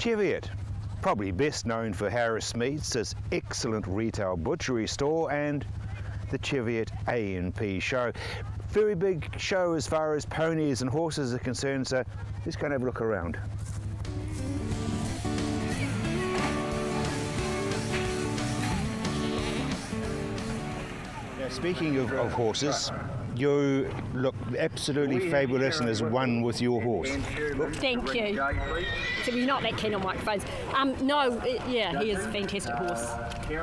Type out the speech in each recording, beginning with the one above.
Cheviot, probably best known for Harris Meats, its excellent retail butchery store, and the Cheviot A&P show. Very big show as far as ponies and horses are concerned, so let's go and have a look around. Now, speaking of horses, you look absolutely fabulous and as one with your horse. Thank you. So we're not that keen on microphones. Yeah, he is a fantastic horse.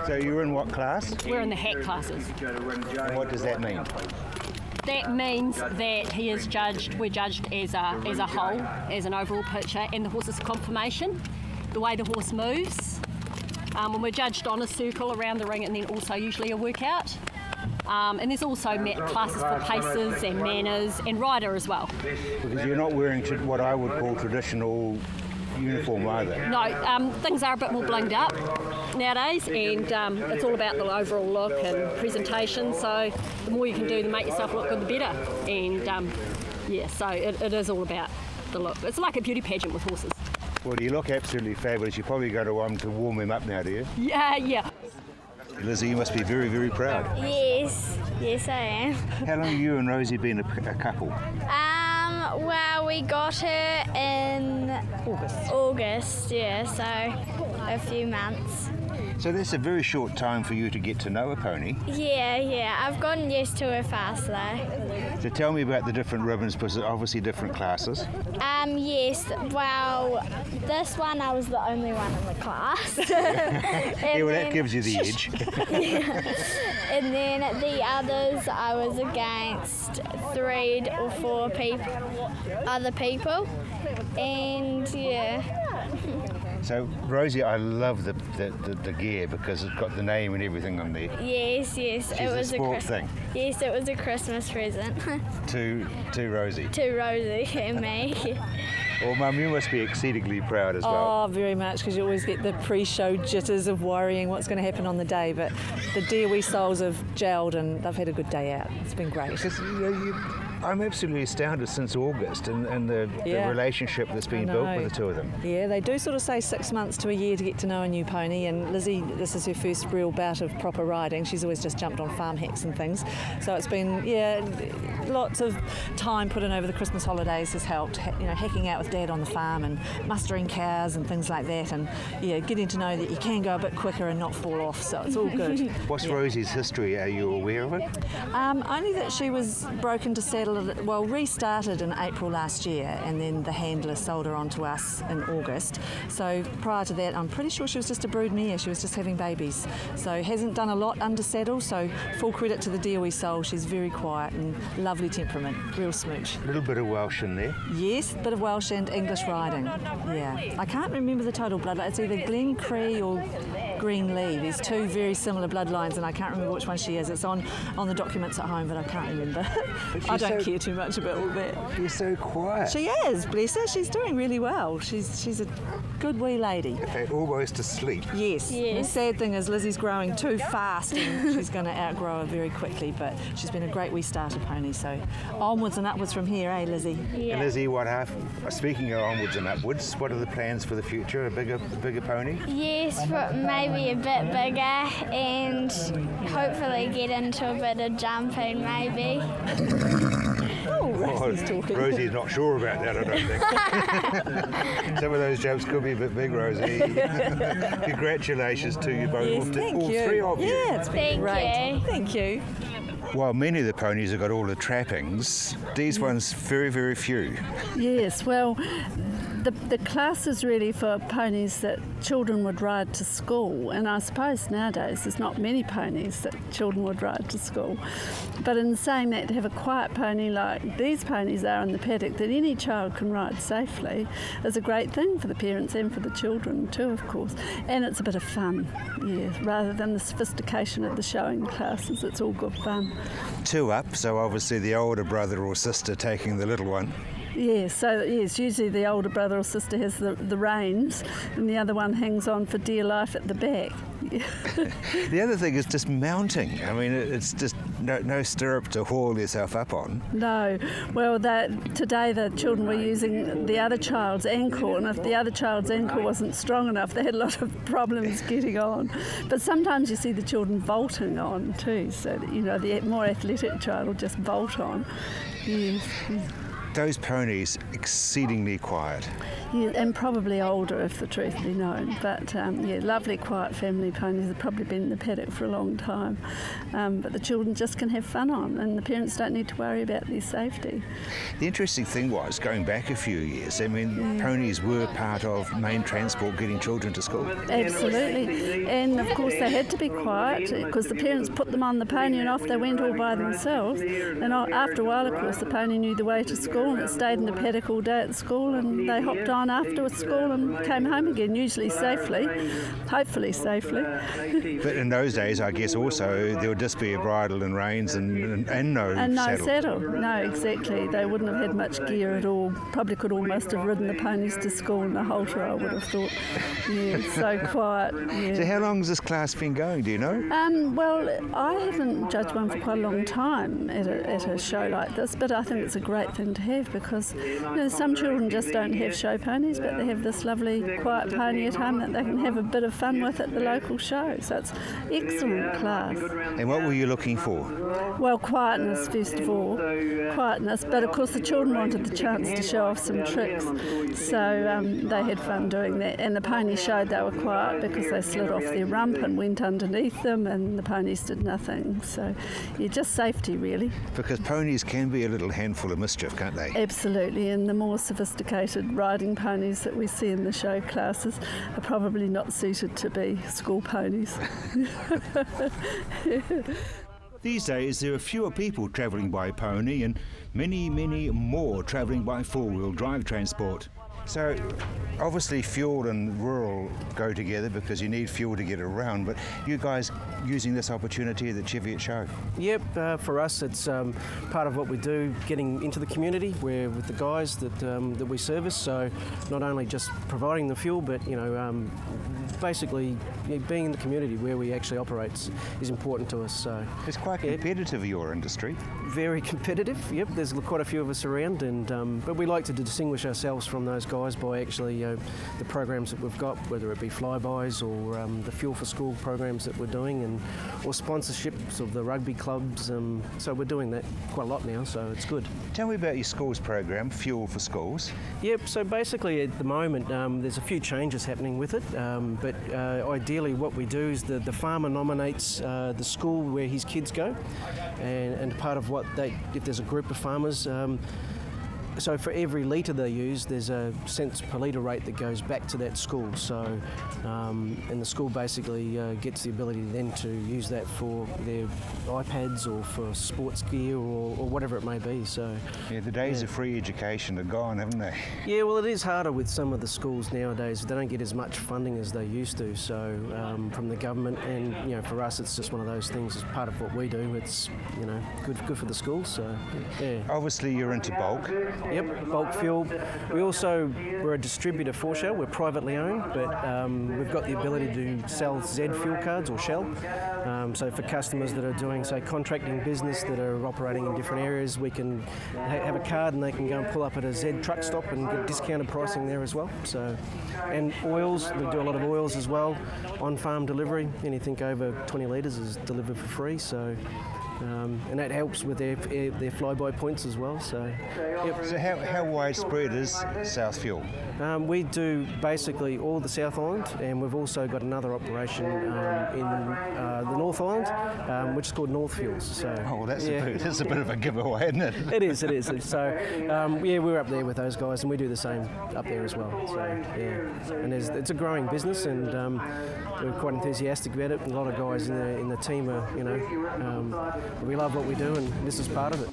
So you're in what class? We're in the hack classes. And what does that mean? That means that he is judged, we're judged as a whole, as an overall picture, and the horse's conformation, the way the horse moves. And we're judged on a circle around the ring and then also usually a workout. And there's also classes for paces and manners and rider as well. Because you're not wearing what I would call traditional uniform either. No, things are a bit more blinged up nowadays, and it's all about the overall look and presentation, so the more you can do to make yourself look good, the better. And so it is all about the look. It's like a beauty pageant with horses. Well, you look absolutely fabulous. You probably go to one to warm him up now, do you? Yeah. Lizzie, you must be very, very proud. Yes, I am. How long have you and Rosie been a couple? Well, we got her in August, yeah, so a few months. So that's a very short time for you to get to know a pony. Yeah, I've gotten used to her fast though. So tell me about the different ribbons, because they're obviously different classes. Yes, well, this one I was the only one in the class. That gives you the edge. And then the others I was against 3 or 4 other people, and yeah. So Rosie, I love the gear because it's got the name and everything on there. Yes, She's it was a sport thing. Yes, it was a Christmas present. To Rosie. To Rosie and me. Well, Mum, you must be exceedingly proud as well. Oh, very much, because you always get the pre-show jitters of worrying what's going to happen on the day. But the dear wee souls have gelled and they've had a good day out. It's been great. Because I'm absolutely astounded since August and the relationship that's been built with the two of them. Yeah, they do sort of say 6 months to a year to get to know a new pony, and Lizzie, this is her first real bout of proper riding. She's always just jumped on farm hacks and things. So it's been, lots of time put in over the Christmas holidays has helped, hacking out with Dad on the farm and mustering cows and things like that, and getting to know that you can go a bit quicker and not fall off, so it's all good. What's Rosie's history? Are you aware of it? Only that she was broken to saddle, restarted in April last year, and then the handler sold her on to us in August. So prior to that, I'm pretty sure she was just a brood mare. She was just having babies. So hasn't done a lot under saddle, so full credit to the dear wee soul. She's very quiet and lovely temperament, real smooch. A little bit of Welsh in there. Yes, a bit of Welsh and English riding. Yeah. I can't remember the total bloodline. It's either Glen Cree or Green Lee. There's 2 very similar bloodlines, and I can't remember which one she is. It's on the documents at home, but I can't remember. I don't care too much about all that. She's so quiet. She is, bless her. She's doing really well. She's a good wee lady. In fact, almost asleep. Yes. The sad thing is Lizzie's growing too fast and she's going to outgrow her very quickly, but she's been a great wee starter pony, so onwards and upwards from here, eh, Lizzie? Yeah. Lizzie, speaking of onwards and upwards, what are the plans for the future? A bigger pony? Yes, but maybe a bit bigger, and hopefully get into a bit of jumping maybe. Rosie's talking. Rosie's not sure about that, I don't think. Some of those jumps could be a bit big, Rosie. Congratulations to you both. Yes, thank you. 3 of you. Yeah, it's been great. You. Thank you. While many of the ponies have got all the trappings, these ones very, very few. Yes, well, the class is really for ponies that children would ride to school, and I suppose nowadays there's not many ponies that children would ride to school. But in saying that, to have a quiet pony like these ponies are in the paddock that any child can ride safely is a great thing for the parents and for the children too, of course. And it's a bit of fun, rather than the sophistication of the showing classes. It's all good fun. 2 up, so obviously the older brother or sister taking the little one. Usually the older brother or sister has the reins and the other one hangs on for dear life at the back. The other thing is just mounting. I mean, it's just no stirrup to haul yourself up on. No. Well, today the children were using the other child's ankle, and if the other child's ankle wasn't strong enough, they had a lot of problems getting on. But sometimes you see the children vaulting on too, so that, you know, the more athletic child will just vault on. Yes. Those ponies exceedingly quiet. Yeah, and probably older if the truth be known, but lovely quiet family ponies have probably been in the paddock for a long time, but the children just can have fun on and the parents don't need to worry about their safety. The interesting thing was, going back a few years, I mean, ponies were part of main transport getting children to school. Absolutely, and of course they had to be quiet because the parents put them on the pony and off they went all by themselves, and after a while of course the pony knew the way to school and it stayed in the paddock all day at school, and they hopped on after school and came home again, usually safely, hopefully safely. But in those days, I guess also there would just be a bridle and reins and no saddle. No, exactly. They wouldn't have had much gear at all. Probably could almost have ridden the ponies to school in a halter, I would have thought. Yeah, so quiet. Yeah. So how long has this class been going, do you know? Well, I haven't judged one for quite a long time at a show like this, but I think it's a great thing to have because, you know, some children just don't have show ponies, but they have this lovely quiet pony at home that they can have a bit of fun with at the local show. So it's excellent class. And what were you looking for? Well, quietness first of all, quietness, but of course the children wanted the chance to show off some tricks, so they had fun doing that, and the ponies showed they were quiet because they slid off their rump and went underneath them and the ponies did nothing. So yeah, just safety really. Because ponies can be a little handful of mischief, can't they? Absolutely, and the more sophisticated riding ponies that we see in the show classes are probably not suited to be school ponies. These days there are fewer people travelling by pony and many, many more travelling by four-wheel drive transport. So obviously fuel and rural go together because you need fuel to get around, but you guys using this opportunity at the Cheviot Show? Yep, for us it's part of what we do, getting into the community where with the guys that we service, so not only just providing the fuel but basically being in the community where we actually operate is important to us. So it's quite competitive, your industry. Very competitive, yep, there's quite a few of us around, and but we like to distinguish ourselves from those guys by actually the programs that we've got, whether it be flybys or the Fuel for School programs that we're doing, and or sponsorships of the rugby clubs. So we're doing that quite a lot now, so it's good. Tell me about your schools program, Fuel for Schools. Yep, so basically at the moment there's a few changes happening with it, but ideally what we do is the farmer nominates the school where his kids go, and part of what if there's a group of farmers, so for every litre they use, there's a cents per litre rate that goes back to that school. So, and the school basically gets the ability then to use that for their iPads or for sports gear or whatever it may be. So, yeah, the days of free education are gone, haven't they? Yeah, well, it is harder with some of the schools nowadays. They don't get as much funding as they used to. So, from the government, and you know, for us, it's just one of those things. As part of what we do, it's good for the schools. So, yeah. Obviously, you're into bulk. Yep, bulk fuel. We're a distributor for Shell. We're privately owned, but we've got the ability to sell Z fuel cards or Shell. So for customers that are doing, say, contracting business that are operating in different areas, we can have a card and they can go and pull up at a Z truck stop and get discounted pricing there as well. So, and oils, we do a lot of oils as well, on-farm delivery. Anything over 20 litres is delivered for free. So. And that helps with their flyby points as well. So, yep. So how widespread is South Fuel? We do basically all the South Island, and we've also got another operation in the North Island, which is called North Fuels. So, well, that's a bit of a giveaway, isn't it? It is. So, we're up there with those guys, and we do the same up there as well. So, yeah, and it's a growing business, and we're quite enthusiastic about it. A lot of guys in the team are, we love what we do, and this is part of it.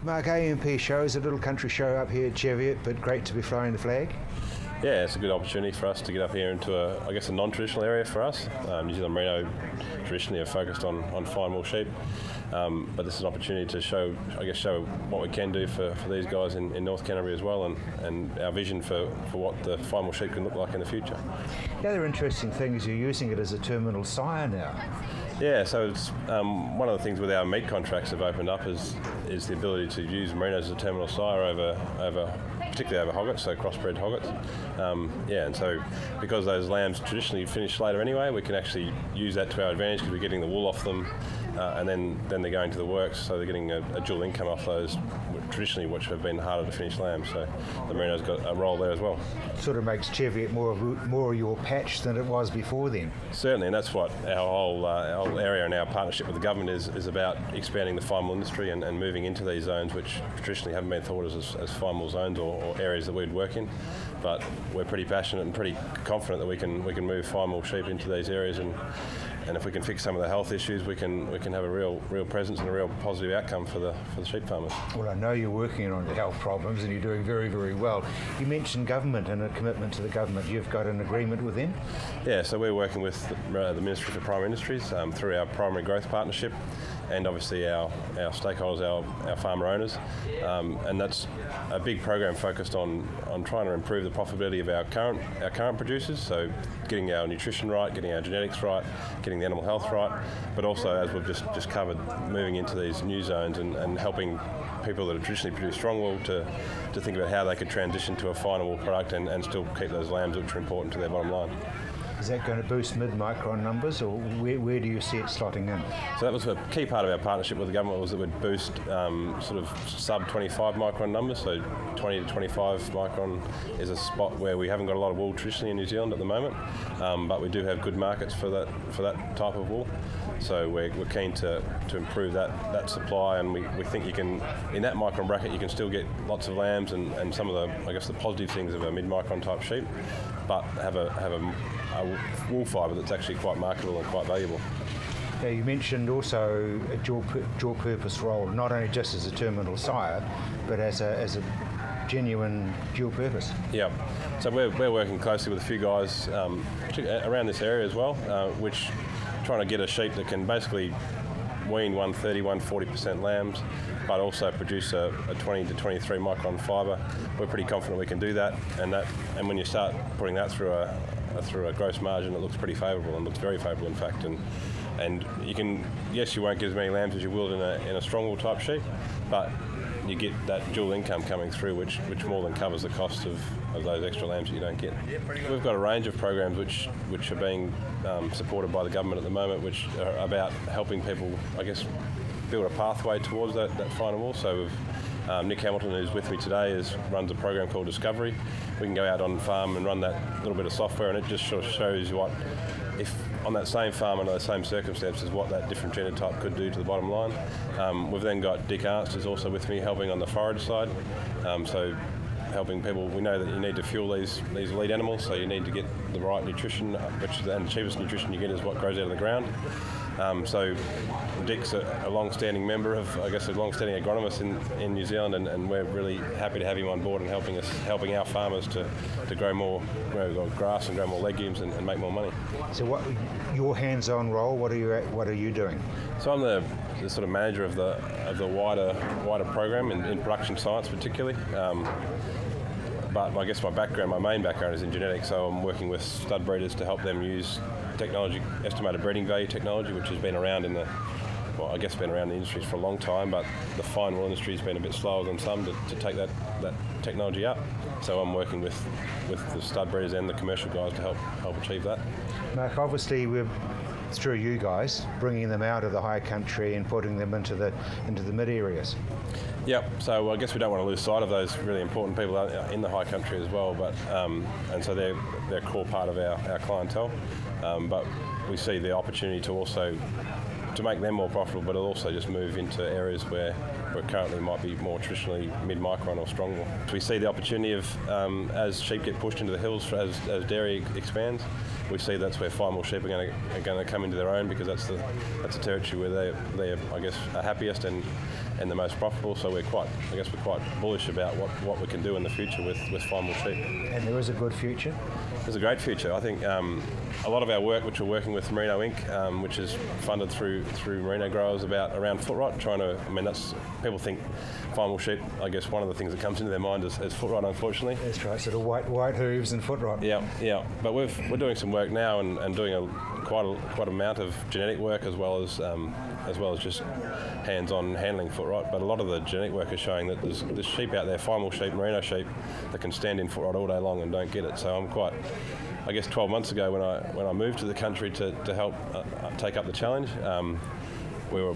Mark, AMP shows a little country show up here at Cheviot, but great to be flying the flag. Yeah, it's a good opportunity for us to get up here into a non-traditional area for us. New Zealand Merino traditionally are focused on fine wool sheep, but this is an opportunity to show what we can do for these guys in North Canterbury as well, and our vision for what the fine wool sheep can look like in the future. The other interesting thing is you're using it as a terminal sire now. Yeah, so it's one of the things with our meat contracts have opened up is the ability to use merinos as a terminal sire over particularly over hoggets, so crossbred hoggets. And so because those lambs traditionally finish later anyway, we can actually use that to our advantage because we're getting the wool off them, and then they're going to the works, so they're getting a dual income off those traditionally which have been harder to finish lambs. So the merino's got a role there as well. Sort of makes Cheviot more of your patch than it was before then. Certainly, and that's what our whole area and our partnership with the government is about, expanding the fine wool industry and moving into these zones which traditionally haven't been thought as fine wool zones or areas that we'd work in. But we're pretty passionate and pretty confident that we can move fine wool sheep into these areas, and if we can fix some of the health issues, we can have a real presence and a real positive outcome for the sheep farmers. Well, I know you're working on the health problems and you're doing very, very well. You mentioned government and a commitment to the government. You've got an agreement with them? Yeah, so we're working with the Ministry for Primary Industries through our Primary Growth Partnership, and obviously our stakeholders, our farmer owners, and that's a big program focused on trying to improve the profitability of our current producers, so getting our nutrition right, getting our genetics right, getting the animal health right, but also, as we've just covered, moving into these new zones and helping people that have traditionally produced strong wool to think about how they could transition to a finer wool product and still keep those lambs which are important to their bottom line. Is that going to boost mid-micron numbers, or where do you see it slotting in? So that was a key part of our partnership with the government, was that we'd boost sort of sub-25 micron numbers, so 20 to 25 micron is a spot where we haven't got a lot of wool traditionally in New Zealand at the moment, but we do have good markets for that type of wool. So we're keen to improve that supply, and we think you can, in that micron bracket, you can still get lots of lambs and some of the positive things of a mid-micron type sheep, but have a wool fibre that's actually quite marketable and quite valuable. Now, you mentioned also a dual purpose role, not only just as a terminal sire, but as a genuine dual purpose. Yeah, so we're working closely with a few guys around this area as well, which trying to get a sheep that can basically wean 130, 140% lambs, but also produce a 20 to 23 micron fibre. We're pretty confident we can do that, and when you start putting that through a gross margin, it looks pretty favourable, and looks very favourable in fact. And you can, yes, you won't get as many lambs as you will in a strong wool type sheep, but you get that dual income coming through, which more than covers the cost of those extra lambs that you don't get. We've got a range of programs which are being supported by the government at the moment, which are about helping people, I guess, build a pathway towards that finer wool. So we've Nick Hamilton, who's with me today, runs a program called Discovery. We can go out on farm and run that little bit of software, and it just sort of shows what, if on that same farm under the same circumstances, what that different genotype could do to the bottom line. We've then got Dick Arnst, who's also with me, helping on the forage side. So helping people, we know that you need to fuel these elite animals, so you need to get the right nutrition, and the cheapest nutrition you get is what grows out of the ground. So Dick's a long-standing member of, I guess, a long-standing agronomist in New Zealand, and we're really happy to have him on board and helping our farmers to grow grass and grow more legumes and make more money. So what your hands-on role? What are you doing? So I'm the sort of manager of the wider program in production science particularly. But I guess my main background is in genetics, so I'm working with stud breeders to help them use technology, estimated breeding value technology, which has been around in the industries for a long time, but the fine wool industry has been a bit slower than some to take that technology up. So I'm working with the stud breeders and the commercial guys to help achieve that. Mark, obviously we're, through you guys, bringing them out of the high country and putting them into the mid areas. Yep, so I guess we don't want to lose sight of those really important people in the high country as well, but and so they're a core part of our clientele, but we see the opportunity to make them more profitable, but also just move into areas where currently might be more traditionally mid-micron or strong wool. We see the opportunity of, as sheep get pushed into the hills as dairy expands, we see that's where fine wool sheep are going to come into their own, because that's a territory where they I guess are happiest and the most profitable. So we're quite bullish about what we can do in the future with fine wool sheep. And there is a good future? There's a great future. I think a lot of our work, which we're working with Merino Inc., which is funded through merino growers around foot rot, that's, people think fine wool sheep, I guess one of the things that comes into their mind is foot rot, unfortunately. That's right, sort of white hooves and foot rot. Yeah. But we're doing some work now and doing quite amount of genetic work as well as just hands-on handling foot rot. But a lot of the genetic work is showing that there's sheep out there, fine wool sheep, merino sheep, that can stand in foot rot all day long and don't get it. So I'm quite, I guess 12 months ago when I moved to the country to help take up the challenge, we were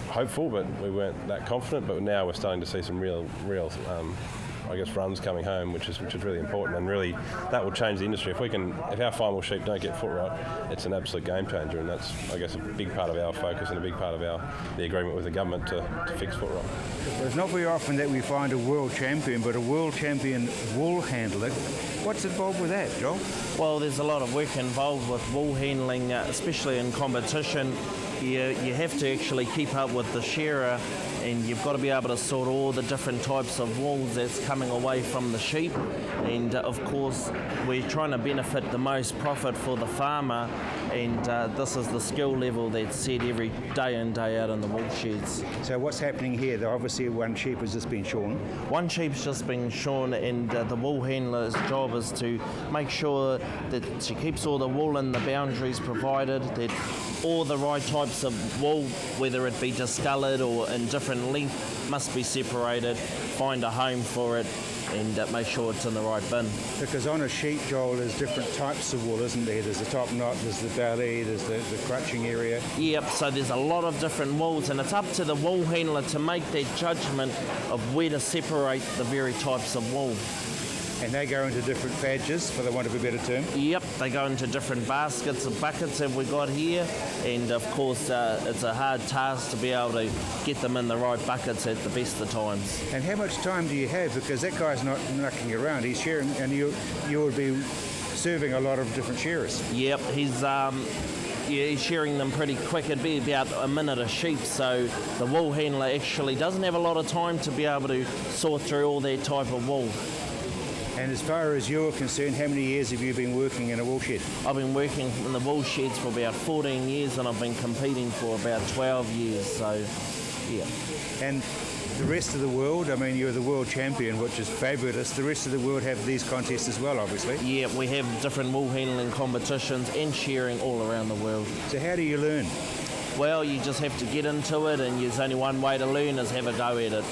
hopeful, but we weren't that confident. But now we're starting to see some real I guess runs coming home, which is really important, and really that will change the industry. If our fine wool sheep don't get foot rot, it's an absolute game changer, and that's, I guess, a big part of our focus and a big part of the agreement with the government to fix foot rot. It's not very often that we find a world champion, but a world champion wool handler. What's involved with that, Joel? Well, there's a lot of work involved with wool handling, especially in competition. You have to actually keep up with the shearer, and you've got to be able to sort all the different types of wool that's coming away from the sheep. And of course, we're trying to benefit the most profit for the farmer, and this is the skill level that's set every day in, day out in the wool sheds. So what's happening here? Obviously one sheep has just been shorn. One sheep's just been shorn, and the wool handler's job is to make sure that she keeps all the wool in the boundaries provided, that all the right types of wool, whether it be discoloured or in different length, must be separated, find a home for it, and make sure it's in the right bin. Because on a sheep, Joel, there's different types of wool, isn't there? There's the top knot, there's the belly, there's the crutching area. Yep, so there's a lot of different wools, and it's up to the wool handler to make that judgment of where to separate the very types of wool. And they go into different badges, for the want of a better term? Yep, they go into different baskets and buckets that we got here, and of course it's a hard task to be able to get them in the right buckets at the best of times. And how much time do you have? Because that guy's not knocking around, he's shearing, and you would be serving a lot of different shearers. Yep, he's shearing them pretty quick. It'd be about a minute a sheep, so the wool handler actually doesn't have a lot of time to be able to sort through all that type of wool. And as far as you're concerned, how many years have you been working in a wool shed? I've been working in the wool sheds for about 14 years, and I've been competing for about 12 years, so yeah. And the rest of the world, I mean, you're the world champion, which is fabulous. The rest of the world have these contests as well, obviously. Yeah, we have different wool handling competitions and shearing all around the world. So how do you learn? Well, you just have to get into it, and there's only one way to learn, is have a go at it.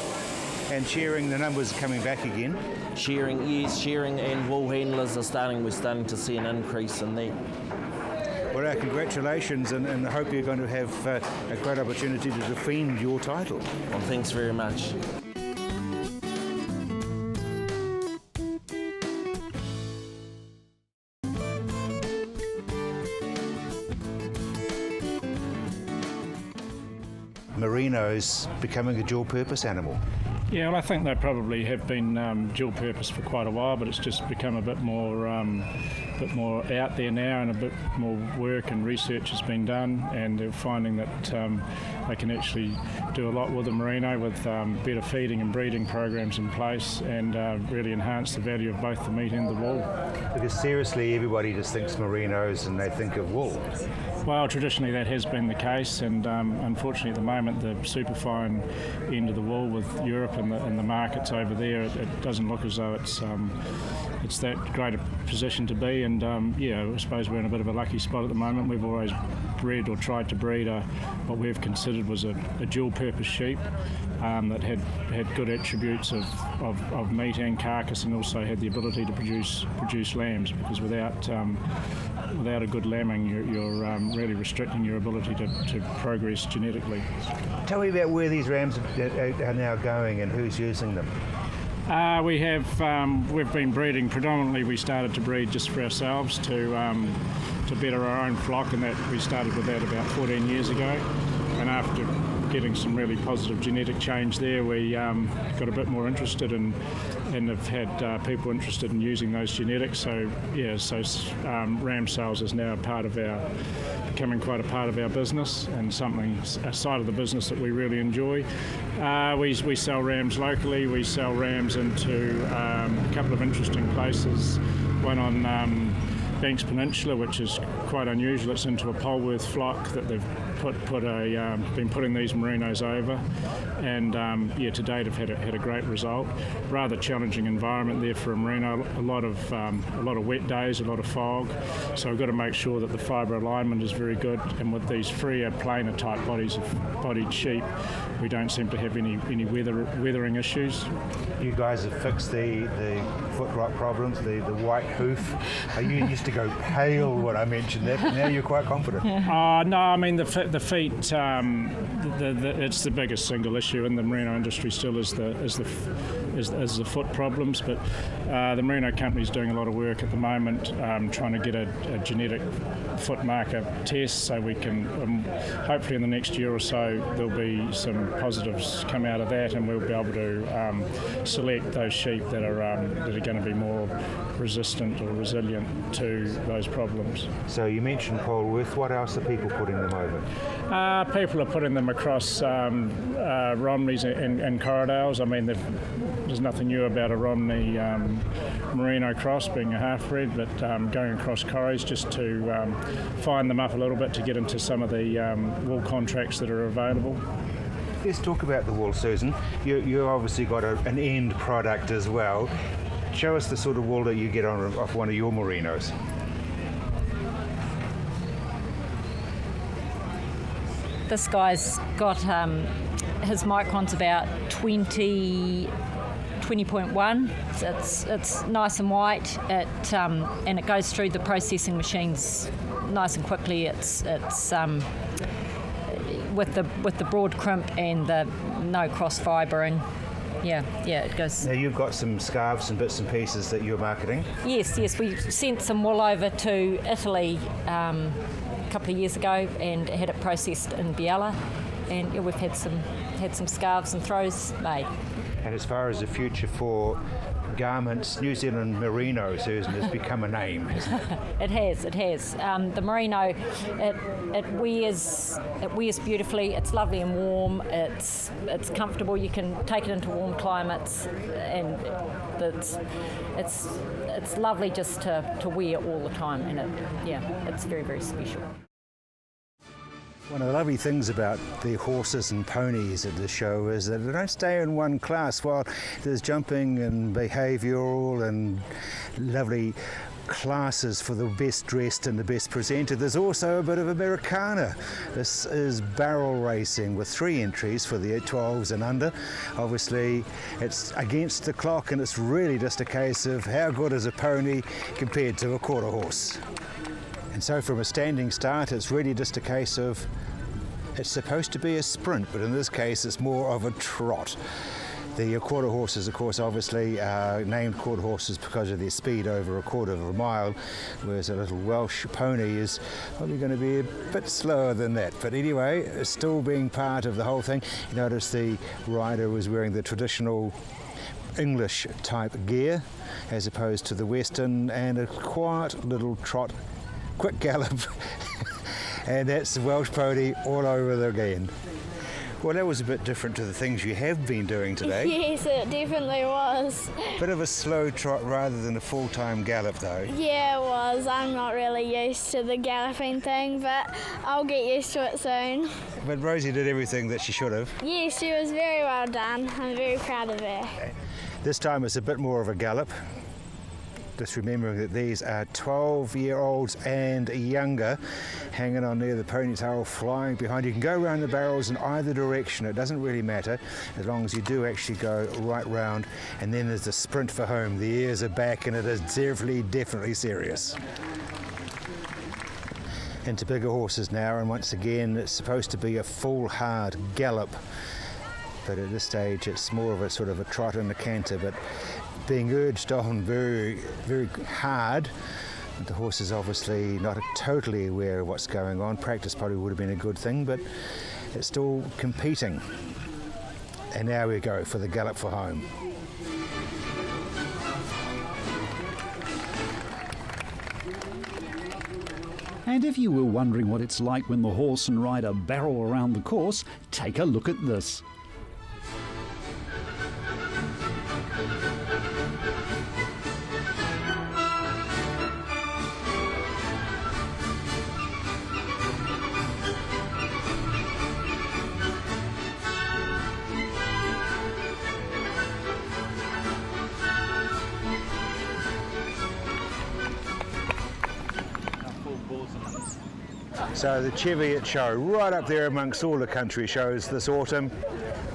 And shearing, the numbers are coming back again? Shearing, yes, shearing and wool handlers we're starting to see an increase in that. Well, congratulations, and I hope you're going to have a great opportunity to defend your title. Well, thanks very much. Merino's becoming a dual-purpose animal. Yeah, well, I think they probably have been dual purpose for quite a while, but it's just become a bit more out there now, and a bit more work and research has been done, and they're finding that they can actually do a lot with the merino, with better feeding and breeding programs in place, and really enhance the value of both the meat and the wool. Because seriously, everybody just thinks merinos and they think of wool. Well, traditionally that has been the case, and unfortunately at the moment the superfine end of the wool with Europe and the markets over there, it doesn't look as though it's that great a position to be, and I suppose we're in a bit of a lucky spot at the moment. We've always bred or tried to breed what we've considered was a dual-purpose sheep that had good attributes of meat and carcass, and also had the ability to produce lambs, because without a good lambing, you're really restricting your ability to progress genetically. Tell me about where these rams are now going and who's using them. We've been breeding predominantly. We started to breed just for ourselves to better our own flock, and that we started with that about 14 years ago. and after getting some really positive genetic change there, we got a bit more interested and have had people interested in using those genetics. So yeah, ram sales is now becoming quite a part of our business, and a side of the business that we really enjoy. We sell rams locally. We sell rams into a couple of interesting places. One on Banks Peninsula, which is quite unusual. It's into a Polworth flock that they've been putting these merinos over, and to date have had a great result. Rather challenging environment there for a merino. A lot of wet days, a lot of fog. So we've got to make sure that the fibre alignment is very good. And with these freer, plainer type bodied sheep, we don't seem to have any weathering issues. You guys have fixed the foot rot problems, the white hoof. You used to go pale when I mentioned that, but now you're quite confident. No, I mean the feet. It's the biggest single issue in the merino industry. Still is the foot problems, but the merino company's doing a lot of work at the moment, trying to get a genetic foot marker test, so we can hopefully in the next year or so there'll be some positives come out of that, and we'll be able to select those sheep that are going to be more resistant or resilient to those problems. So you mentioned Polworth. What else are people putting them over? People are putting them across Romneys and Corriedales. I mean, there's nothing new about a Romney merino cross being a half-bred, but going across Corries just to find them up a little bit to get into some of the wool contracts that are available. Let's talk about the wool, Susan. You obviously got an end product as well. Show us the sort of wool that you get off one of your merinos. This guy's got his micron's about 20.1. It's nice and white. And it goes through the processing machines nice and quickly. It's with the broad crimp and the no cross fibring. Yeah, it goes. Now you've got some scarves and bits and pieces that you're marketing. Yes, we sent some wool over to Italy a couple of years ago and had it processed in Biella, and we've had some scarves and throws made. And as far as the future for garments, New Zealand merino, Susan, has become a name, hasn't it? It has. The merino, it wears beautifully. It's lovely and warm. It's comfortable. You can take it into warm climates, and it's lovely just to wear all the time. And it's very, very special. One of the lovely things about the horses and ponies at the show is that they don't stay in one class. While there's jumping and behavioural and lovely classes for the best dressed and the best presented, there's also a bit of Americana. This is barrel racing with 3 entries for the 12s and under. Obviously it's against the clock, and it's really just a case of how good is a pony compared to a quarter horse. And so from a standing start, it's really just a case of, it's supposed to be a sprint, but in this case it's more of a trot. The quarter horses, of course, obviously are named quarter horses because of their speed over a quarter of a mile, whereas a little Welsh pony is probably going to be a bit slower than that. But anyway, it's still being part of the whole thing. You notice the rider was wearing the traditional English type gear as opposed to the Western, and a quiet little trot, quick gallop, and that's the Welsh pony all over again. Well, that was a bit different to the things you have been doing today. Yes, it definitely was. Bit of a slow trot rather than a full-time gallop, though. Yeah, it was. I'm not really used to the galloping thing, but I'll get used to it soon. But Rosie did everything that she should have. Yes, she was very well done. I'm very proud of her. Okay. This time it's a bit more of a gallop. Just remembering that these are 12-year-olds and younger, hanging on there, the ponytail flying behind. You can go around the barrels in either direction. It doesn't really matter as long as you do actually go right round. And then there's the sprint for home. The ears are back, and it is definitely serious. Into bigger horses now, and once again it's supposed to be a full hard gallop, but at this stage it's more of a sort of a trot and a canter, but being urged on very, very hard. The horse is obviously not totally aware of what's going on. Practice probably would have been a good thing, but It's still competing. And now we go for the gallop for home. And if you were wondering what it's like when the horse and rider barrel around the course, take a look at this. So the Cheviot Show, right up there amongst all the country shows this autumn.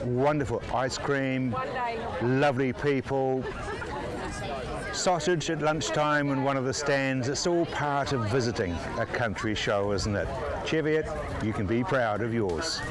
Wonderful ice cream, lovely people, sausage at lunchtime in one of the stands. It's all part of visiting a country show, isn't it? Cheviot, you can be proud of yours.